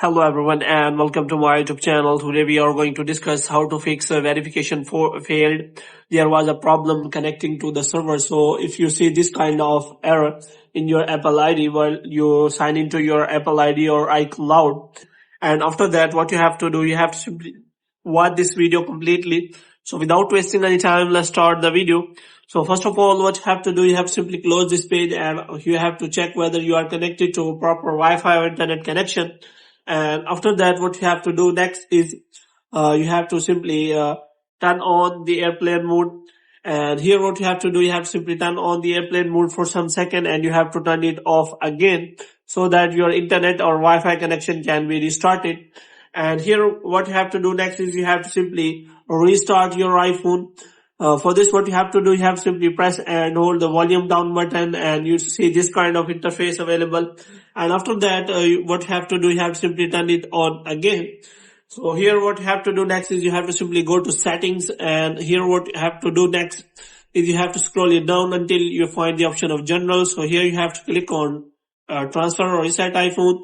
Hello everyone and welcome to my YouTube channel. Today we are going to discuss how to fix a verification failed. There was a problem connecting to the server. So if you see this kind of error in your Apple ID while you sign into your Apple ID or iCloud, and after that what you have to do, you have to simply watch this video completely. So without wasting any time, let's start the video. So first of all, what you have to do, you have to simply close this page and you have to check whether you are connected to a proper Wi-Fi or internet connection. And after that, what you have to do next is you have to simply turn on the airplane mode. And here what you have to do, you have to simply turn on the airplane mode for some second and you have to turn it off again so that your internet or Wi-Fi connection can be restarted. And here what you have to do next is you have to simply restart your iPhone. For this, what you have to do, you have to simply press and hold the volume down button and you see this kind of interface available. And after that, what you have to do, you have to simply turn it on again. So here what you have to do next is you have to simply go to settings, and here what you have to do next is you have to scroll it down until you find the option of general. So here you have to click on transfer or reset iPhone.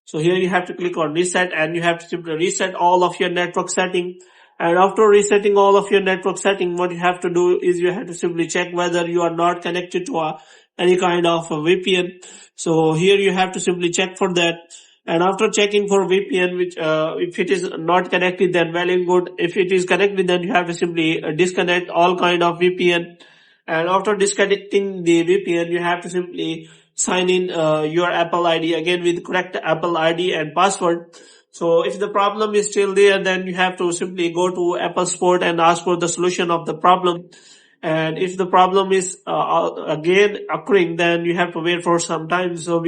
So here you have to click on reset and you have to simply reset all of your network setting. And after resetting all of your network setting, what you have to do is you have to simply check whether you are not connected to any kind of a VPN. So here you have to simply check for that. And after checking for VPN, which if it is not connected, then well and good. If it is connected, then you have to simply disconnect all kind of VPN. And after disconnecting the VPN, you have to simply sign in your Apple ID again with correct Apple ID and password. So if the problem is still there, then you have to simply go to Apple Support and ask for the solution of the problem. And if the problem is again occurring, then you have to wait for some time. So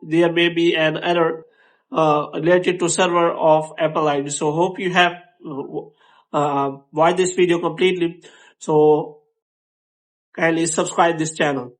there may be an error related to server of Apple ID. So hope you have watched this video completely. So kindly subscribe this channel.